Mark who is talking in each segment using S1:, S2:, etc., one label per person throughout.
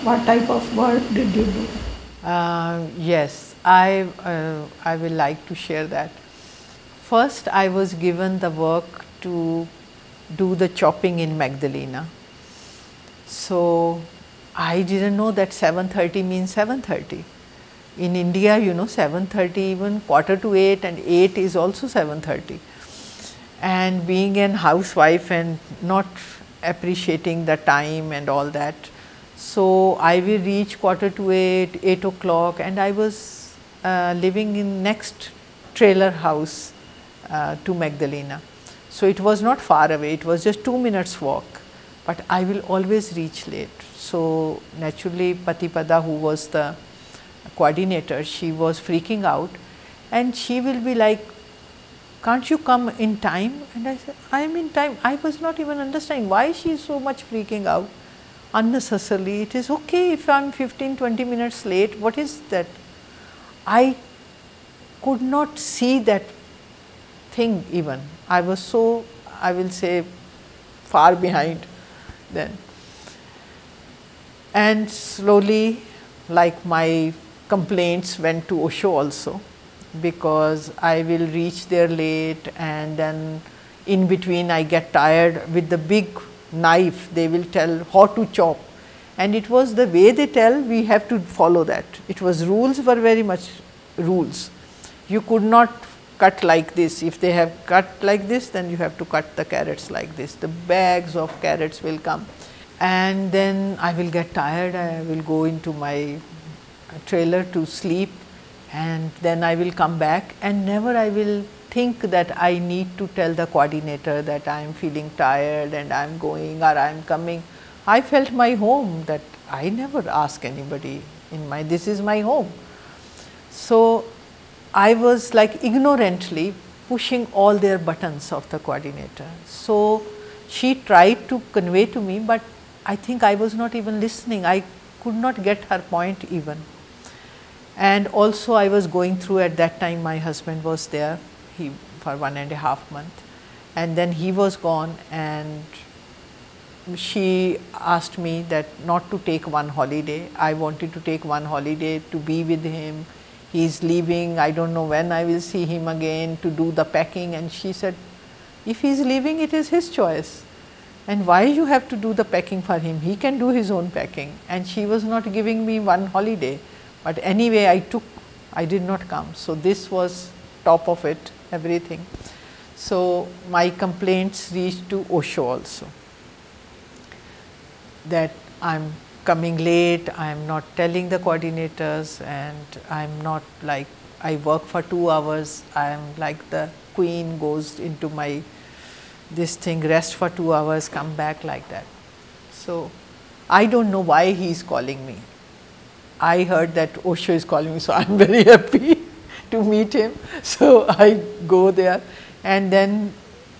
S1: What type of work did you do?
S2: Yes, I will like to share that. First, I was given the work to do the chopping in Magdalena. So, I didn't know that 7:30 means 7:30. In India, 7:30, even quarter to 8 and 8 is also 7:30. And being an housewife and not appreciating the time and all that, so I will reach quarter to 8, 8 o'clock, and I was living in next trailer house to Magdalena. So it was not far away, it was just 2 minutes walk, but I will always reach late. So naturally Patipada, who was the coordinator, she was freaking out, and she will be like, can't you come in time? And I said, I am in time. I was not even understanding why she is so much freaking out unnecessarily. It is okay if I am 15-20 minutes late. What is that? I could not see that thing even. I was so, I will say, far behind then. And slowly, like, my complaints went to Osho also, because I will reach there late, and then in between I get tired. With the big knife they will tell how to chop, and it was the way they tell, we have to follow that. It was rules, were very much rules. You could not cut like this. If they have cut like this, then you have to cut the carrots like this. The bags of carrots will come, and then I will get tired. I will go into my trailer to sleep, and then I will come back, and never I will think that I need to tell the coordinator that I am feeling tired and I am going or I am coming. I felt my home, that I never ask anybody in my, this is my home. So I was like ignorantly pushing all their buttons of the coordinator. So she tried to convey to me, but I think I was not even listening. I could not get her point even. And also I was going through, at that time my husband was there, he for 1.5 months, and then he was gone, and she asked me that not to take one holiday. I wanted to take one holiday to be with him. He is leaving, I don't know when I will see him again, to do the packing. And she said, if he is leaving, it is his choice, and why you have to do the packing for him? He can do his own packing. And she was not giving me one holiday, but anyway I did not come. So this was top of it, everything. So my complaints reached to Osho also, that I am coming late, I am not telling the coordinators, and I am not like, I work for 2 hours, I am like the queen, goes into my this thing, rest for 2 hours, come back, like that. So I don't know why he is calling me. I heard that Osho is calling me, so I am very happy to meet him. So I go there, and then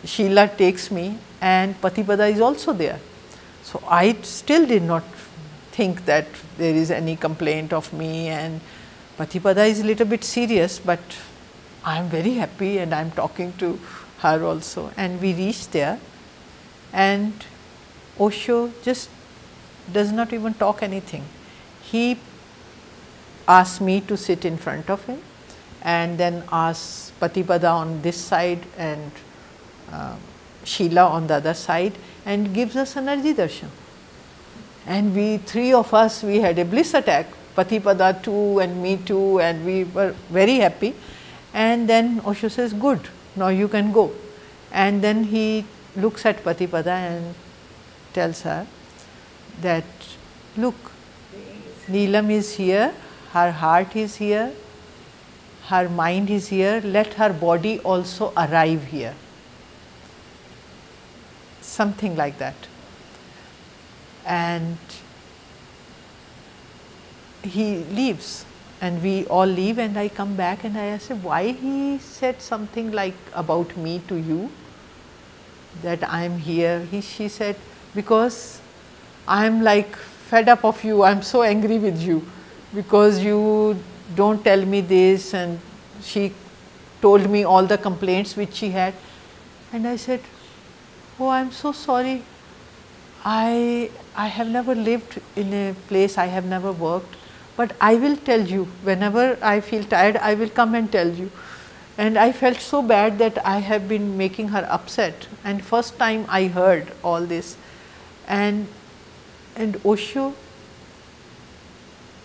S2: Sheila takes me, and Patipada is also there. So I still did not think that there is any complaint of me, and Patipada is a little bit serious, but I am very happy, and I am talking to her also. And we reached there, and Osho just does not even talk anything. He asked me to sit in front of him, and then asked Patipada on this side and Sheila on the other side, and gives us energy darshan. And we, 3 of us, we had a bliss attack, Patipada too and me too, and we were very happy. And then Osho says, good, now you can go. And then he looks at Patipada and tells her that, look, Neelam is here, her heart is here, her mind is here, let her body also arrive here. Something like that. And he leaves, and we all leave, and I come back and I ask him why he said something like about me to you, that I am here. She said, because I am like fed up of you, I am so angry with you, because you don't tell me this. And she told me all the complaints which she had, and I said, oh, I am so sorry, I have never lived in a place, I have never worked, but I will tell you whenever I feel tired, I will come and tell you. And I felt so bad that I have been making her upset, and first time I heard all this, and Osho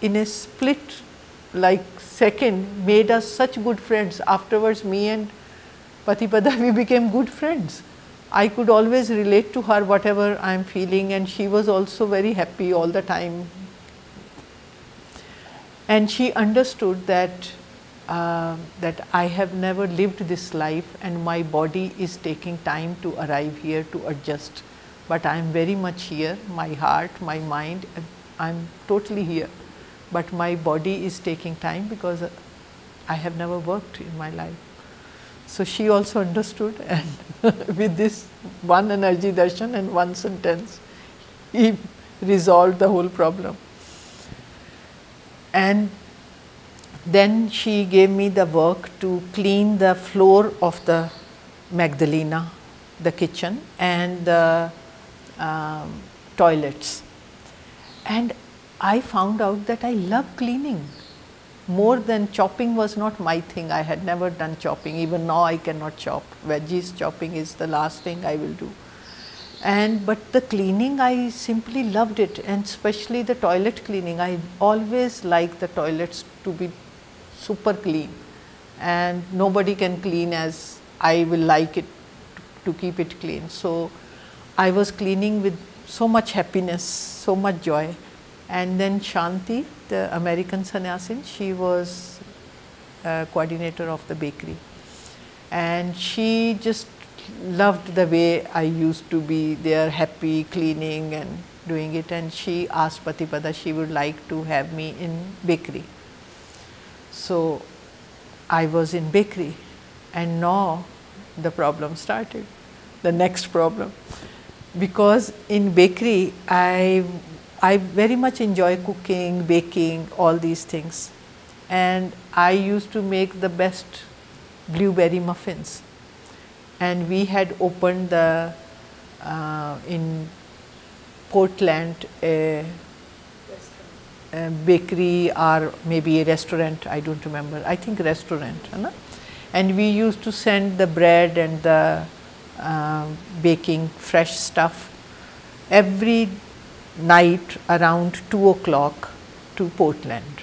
S2: in a split like second made us such good friends. Afterwards me and Patipada, we became good friends. I could always relate to her whatever I am feeling, and she was also very happy all the time. And she understood that that I have never lived this life, and my body is taking time to arrive here to adjust. But I am very much here, my heart, my mind, I am totally here. But my body is taking time because I have never worked in my life. So she also understood, and with this one energy darshan and one sentence, he resolved the whole problem. And then she gave me the work to clean the floor of the Magdalena, the kitchen, and the toilets. And I found out that I love cleaning. More than chopping was not my thing. I had never done chopping. Even now I cannot chop. Veggies chopping is the last thing I will do. But the cleaning, I simply loved it, and especially the toilet cleaning. I always like the toilets to be super clean, and nobody can clean as I will like it to keep it clean. So I was cleaning with so much happiness, so much joy. And then Shanti, the American sannyasin, she was coordinator of the bakery, and she just loved the way I used to be there, happy, cleaning and doing it. And she asked Patipada she would like to have me in bakery. So I was in bakery, and now the problem started, the next problem, because in bakery I very much enjoy cooking, baking, all these things, and I used to make the best blueberry muffins. And we had opened the in Portland a bakery or maybe a restaurant, I don't remember, I think restaurant, है? And we used to send the bread and the baking fresh stuff every night around 2 o'clock to Portland.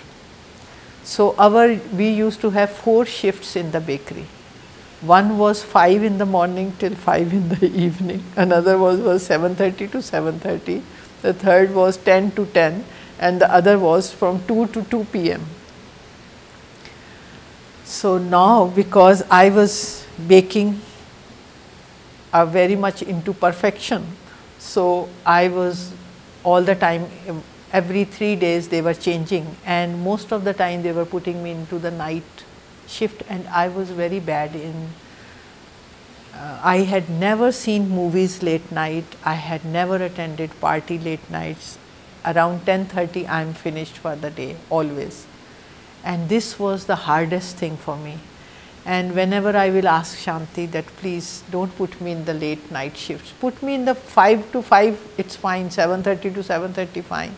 S2: So we used to have 4 shifts in the bakery. One was 5 in the morning till 5 in the evening, another was 7:30 to 7:30, the third was 10 to 10, and the other was from 2 to 2 p.m. So now, because I was baking very much into perfection, so I was all the time, every 3 days they were changing, and most of the time they were putting me into the night shift, and I was very bad in I had never seen movies late night, I had never attended party late nights. Around 10:30 I am finished for the day always, and this was the hardest thing for me. And whenever I will ask Shanti that please don't put me in the late night shifts, put me in the 5 to 5, it's fine, 7:30 to 7:30 fine,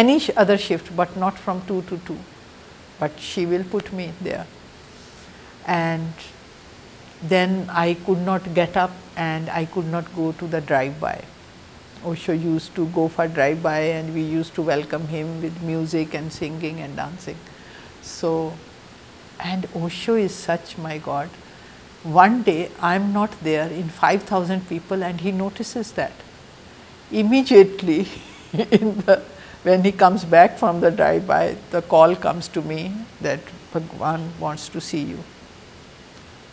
S2: any other shift, but not from 2 to 2, but she will put me there. And then I could not get up and I could not go to the drive-by. Osho used to go for drive-by, and we used to welcome him with music and singing and dancing. So, and Osho is such, my God, one day I am not there in 5,000 people, and he notices that. Immediately when he comes back from the drive-by, the call comes to me that Bhagwan wants to see you.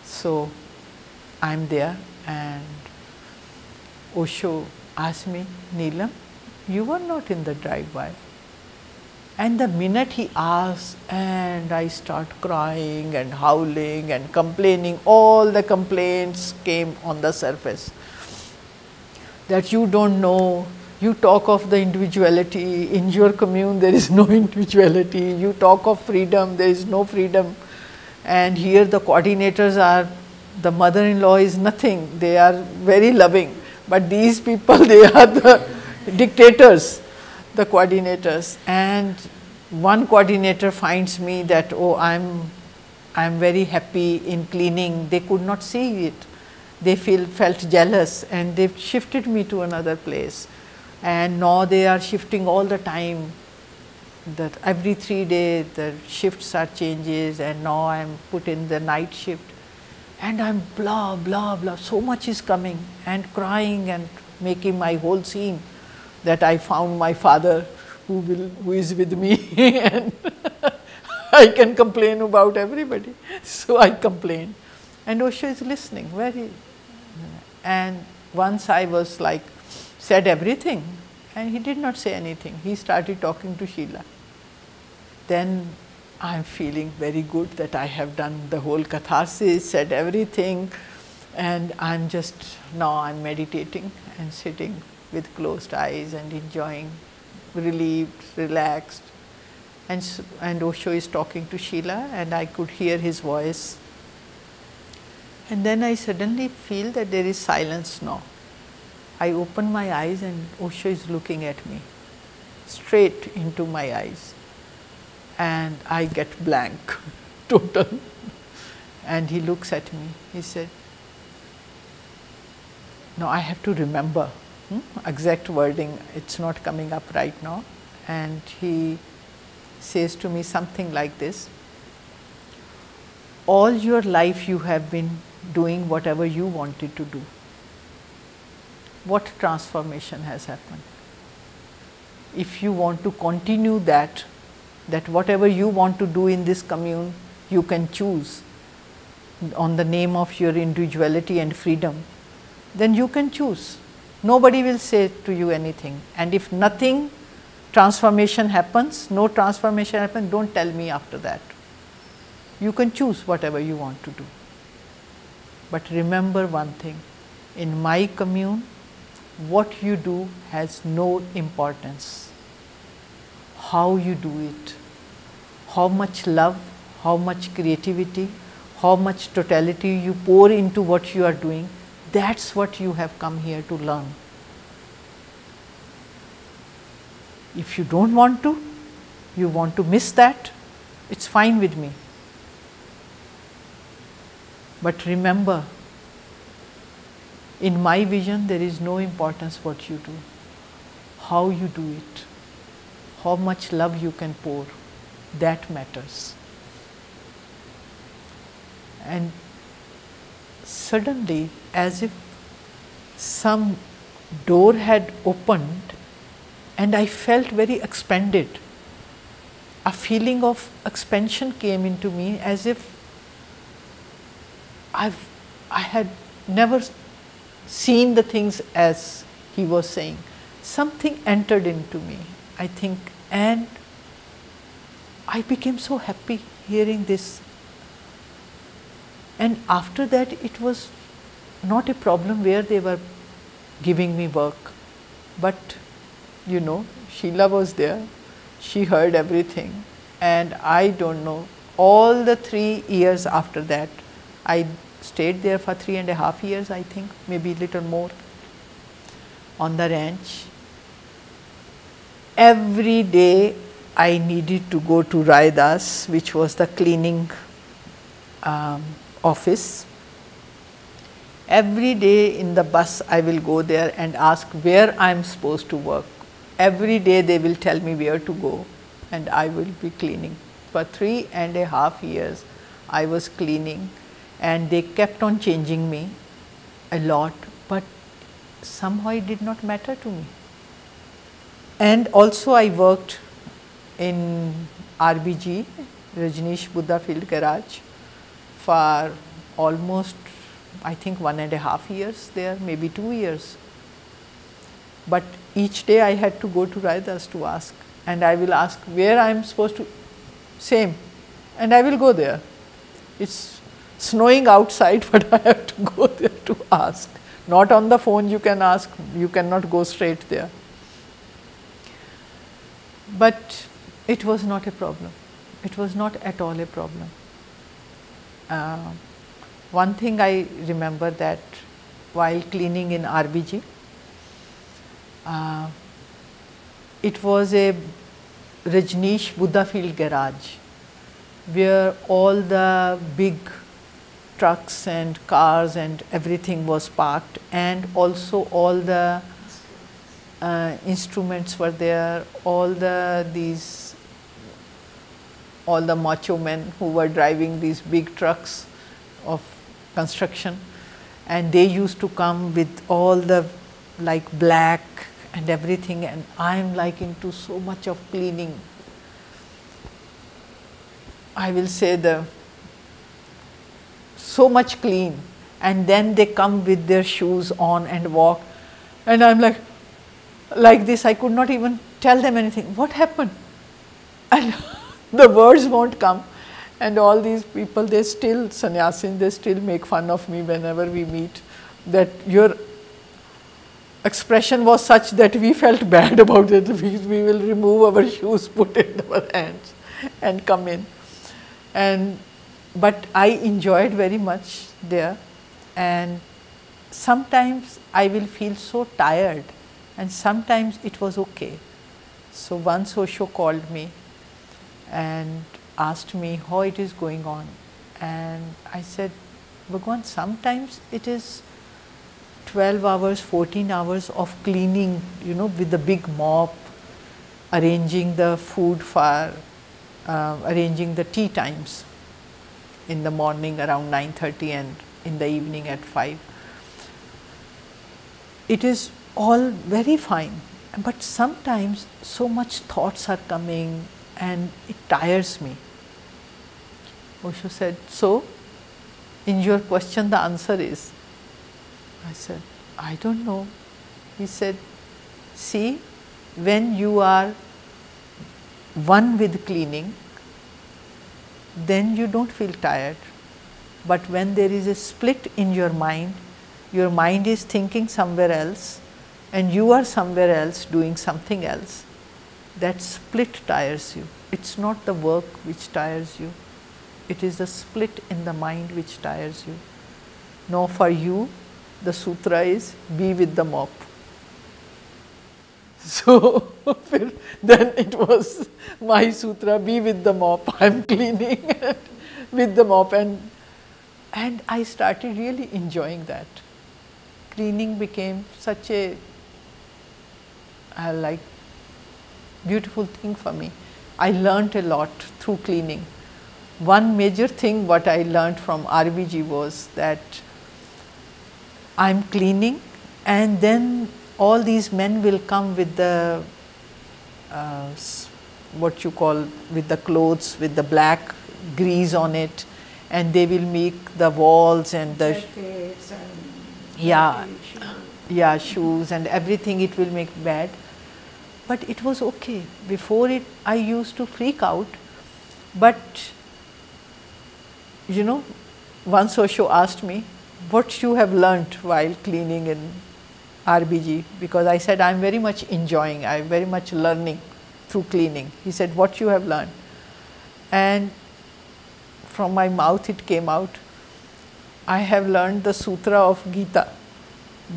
S2: So I am there, and Osho asked me, Neelam, you were not in the drive-by. And the minute he asks, and I start crying and howling and complaining, all the complaints came on the surface. That you don't know, you talk of the individuality, in your commune there is no individuality, you talk of freedom, there is no freedom, and here the coordinators are, the mother-in-law is nothing, they are very loving, but these people, they are the dictators, the coordinators, and one coordinator finds me that, oh, I'm very happy in cleaning. They could not see it. They felt jealous, and they shifted me to another place. And now they are shifting all the time. That every 3 days the shifts are changes, and now I am put in the night shift, and I am blah blah blah. So much is coming, and crying and making my whole scene that I found my father who is with me and I can complain about everybody. So I complain, and Osho is listening very. And once I was like, said everything, and he did not say anything. He started talking to Sheila. Then I am feeling very good that I have done the whole catharsis, said everything, and I am just now I am meditating and sitting with closed eyes and enjoying, relieved, relaxed. And Osho is talking to Sheila, and I could hear his voice. And then I suddenly feel that there is silence now. I open my eyes, and Osho is looking at me, straight into my eyes. And I get blank, total. And he looks at me, he said, no, I have to remember, exact wording, it's not coming up right now. And he says to me something like this: all your life you have been doing whatever you wanted to do. What transformation has happened? If you want to continue that whatever you want to do in this commune, you can choose on the name of your individuality and freedom, then you can choose. Nobody will say to you anything. And if nothing transformation happens, no transformation happens, don't tell me after that. You can choose whatever you want to do. But remember one thing, in my commune, what you do has no importance. How you do it, how much love, how much creativity, how much totality you pour into what you are doing, that's what you have come here to learn. If you don't want to, you want to miss that, it's fine with me. But remember, in my vision, there is no importance what you do, how you do it, how much love you can pour, that matters. And suddenly, as if some door had opened, and I felt very expanded. A feeling of expansion came into me, as if I had never seen the things as he was saying. Something entered into me, I think, and I became so happy hearing this. And after that, it was not a problem where they were giving me work, but you know, Sheila was there, she heard everything, and I don't know, all the 3 years after that, I stayed there for 3.5 years, I think, maybe little more, on the ranch. Every day I needed to go to Raidas, which was the cleaning office. Every day in the bus I will go there and ask where I am supposed to work. Every day they will tell me where to go, and I will be cleaning. For 3.5 years I was cleaning, and they kept on changing me a lot, but somehow it did not matter to me. And also I worked in RBG, Rajneesh Buddha Field Garage, for almost, I think, 1.5 years there, maybe 2 years. But each day I had to go to Raidas to ask, and I will ask where I am supposed to, same, and I will go there. It's snowing outside, but I have to go there to ask. Not on the phone you can ask, you cannot go straight there. But it was not a problem. It was not at all a problem. One thing I remember, that while cleaning in RBG, it was a Rajneesh Buddha Field garage, where all the big trucks and cars and everything was parked, and also all the instruments were there, all the macho men who were driving these big trucks of construction, and they used to come with all the like black and everything, and I am like into so much of cleaning. I will say so much clean, and then they come with their shoes on and walk, and I am like this. I could not even tell them anything. What happened? And the words won't come. And all these people, they still, sannyasin, they still make fun of me whenever we meet, that your expression was such that we felt bad about it. We will remove our shoes, put it in our hands and come in. But I enjoyed very much there, and sometimes I will feel so tired, and sometimes it was okay. So once Osho called me and asked me how it is going on, and I said, Bhagwan, sometimes it is 12 hours, 14 hours of cleaning, with the big mop, arranging the food for, arranging the tea times in the morning around 9:30 and in the evening at 5. It is all very fine, but sometimes so much thoughts are coming and it tires me. Osho said, so in your question the answer is? I said, I don't know. He said, see, when you are one with cleaning, then you don't feel tired. But when there is a split in your mind is thinking somewhere else and you are somewhere else doing something else, that split tires you. It's not the work which tires you, it is the split in the mind which tires you. No, for you, the sutra is be with the mop. So then it was my sutra, be with the mop. I am cleaning with the mop, and I started really enjoying that. Cleaning became such a beautiful thing for me. I learnt a lot through cleaning. One major thing what I learnt from RBG was that I am cleaning, and then all these men will come with the what you call, with the clothes with the black grease on it, and they will make the walls and the
S1: jackets and
S2: shoes and everything. It will make bad, but it was okay. Before it I used to freak out, but once Osho asked me, what you have learnt while cleaning in RBG, because I said I am very much enjoying, I am very much learning through cleaning. He said, what you have learned? And from my mouth it came out, I have learned the sutra of Gita,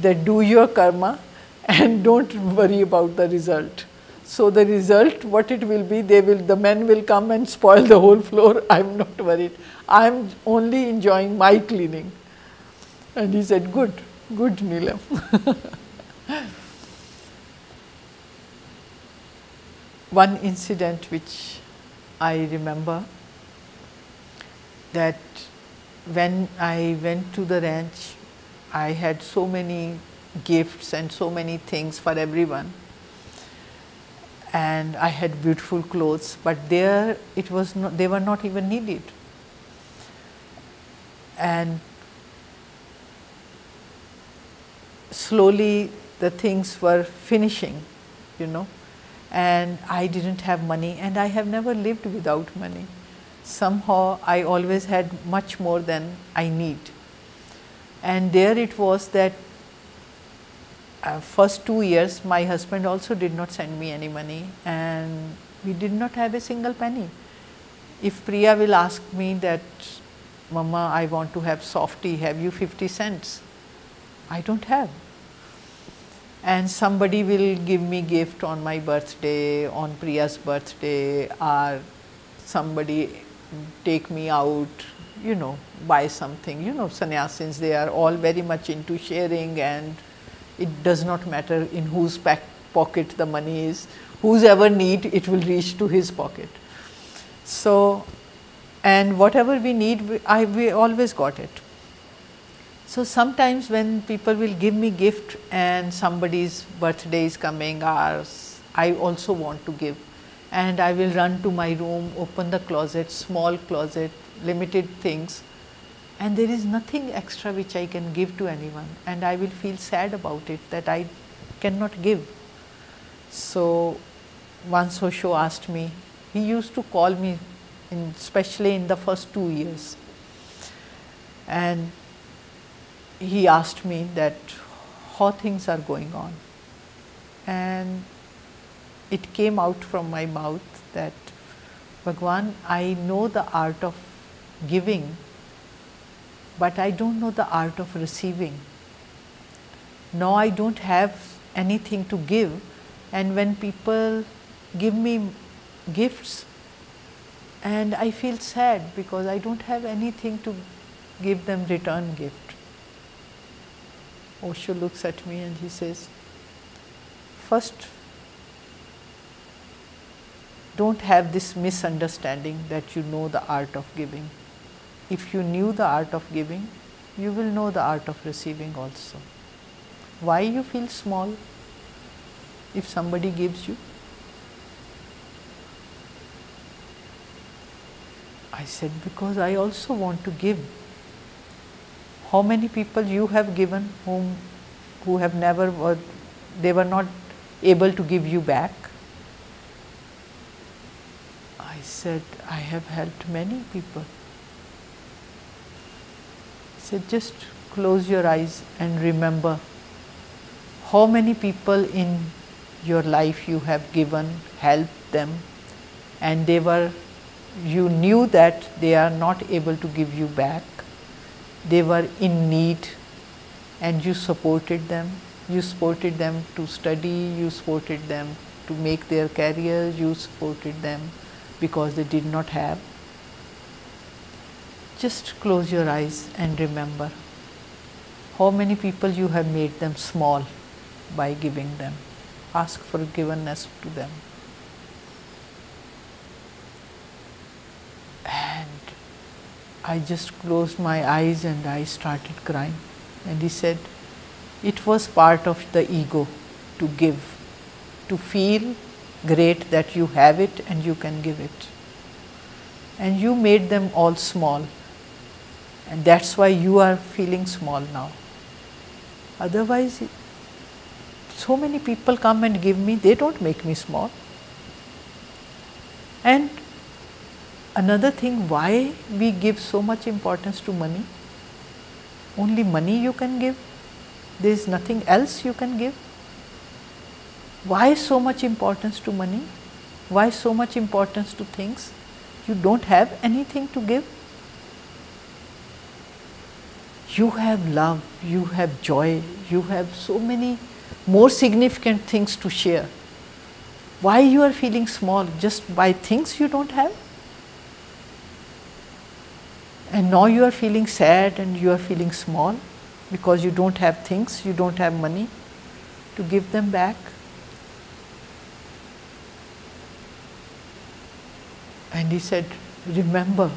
S2: that do your karma and don't worry about the result. So the result, what it will be, the men will come and spoil the whole floor. I am not worried. I am only enjoying my cleaning. And he said, good, good, Neelam. One incident which I remember, that when I went to the ranch, I had so many gifts and so many things for everyone, and I had beautiful clothes, but there it was not, they were not even needed. And slowly the things were finishing, and I didn't have money, and I have never lived without money. Somehow I always had much more than I need. And there it was that first 2 years my husband also did not send me any money, and we did not have a single penny. If Priya will ask me that, Mama, I want to have softie, have you 50 cents? I don't have. and somebody will give me gift on my birthday, on Priya's birthday, or somebody take me out, you know, buy something. You know, sannyasins, they are all very much into sharing, and it does not matter in whose pocket the money is. Whose ever need, it will reach to his pocket. So, and whatever we need, we always got it. So sometimes when people will give me gift and somebody's birthday is coming, or I also want to give, and I will run to my room, open the closet, small closet, limited things, and there is nothing extra which I can give to anyone, and I will feel sad about it that I cannot give. So once Osho asked me, he used to call me, especially in the first 2 years, and he asked me that how things are going on, and it came out from my mouth that, Bhagwan, I know the art of giving, but I don't know the art of receiving. Now I don't have anything to give, and when people give me gifts, and I feel sad because I don't have anything to give them return gift. Osho looks at me and he says, first, don't have this misunderstanding that you know the art of giving. If you knew the art of giving, you will know the art of receiving also. Why you feel small if somebody gives you? I said, because I also want to give. How many people you have given who have never, they were not able to give you back? I said, I have helped many people. He said, just close your eyes and remember how many people in your life you have given, helped them, and you knew that they are not able to give you back. They were in need and you supported them. You supported them to study, you supported them to make their careers, you supported them because they did not have. Just close your eyes and remember how many people you have made them small by giving them. Ask forgiveness to them. And I just closed my eyes and I started crying. And he said, it was part of the ego to give, to feel great that you have it and you can give it. And you made them all small. And that's why you are feeling small now. Otherwise, so many people come and give me, they don't make me small. And another thing, why we give so much importance to money? Only money you can give? There is nothing else you can give? Why so much importance to money? Why so much importance to things? You don't have anything to give? You have love, you have joy, you have so many more significant things to share. Why you are feeling small just by things you don't have? And now you are feeling sad and you are feeling small because you don't have things, you don't have money to give them back. And he said, remember,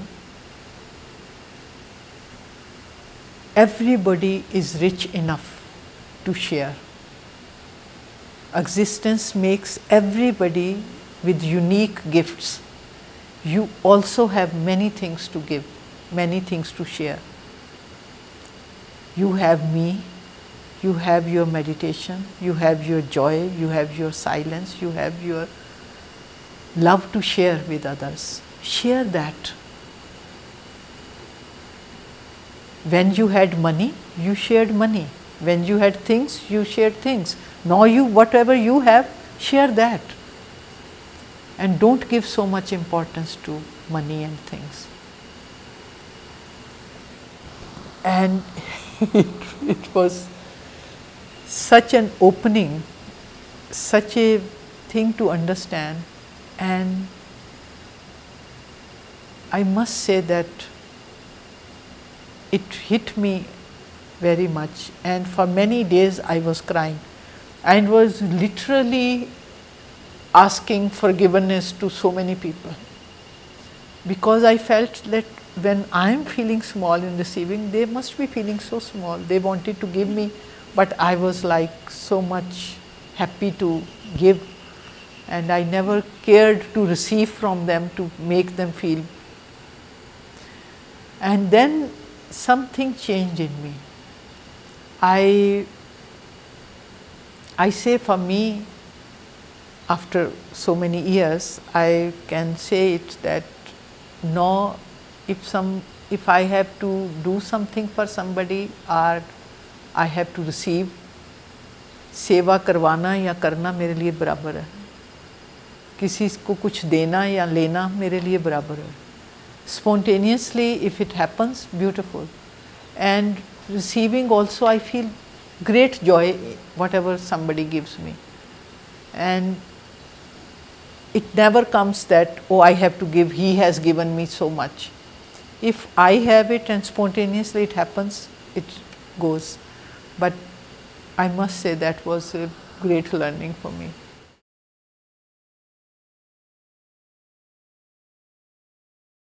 S2: everybody is rich enough to share. Existence makes everybody with unique gifts. You also have many things to give, many things to share. You have me, you have your meditation, you have your joy, you have your silence, you have your love to share with others. Share that. When you had money, you shared money. When you had things, you shared things. Now you, whatever you have, share that. And don't give so much importance to money and things. And it was such an opening, such a thing to understand, and I must say that it hit me very much, and for many days I was crying and was literally asking forgiveness to so many people, because I felt that when I am feeling small in receiving, they must be feeling so small. They wanted to give me, but I was like so much happy to give, and I never cared to receive from them to make them feel. And then something changed in me. I say, for me, after so many years, I can say it that now if I have to do something for somebody or I have to receive, सेवा करवाना या करना मेरे लिए बराबर है, किसी को कुछ देना या लेना मेरे लिए बराबर है. Spontaneously, if it happens, beautiful, and receiving also I feel great joy whatever somebody gives me, and it never comes that, oh, I have to give, he has given me so much. If I have it and spontaneously it happens, it goes. But I must say that was a great learning for me.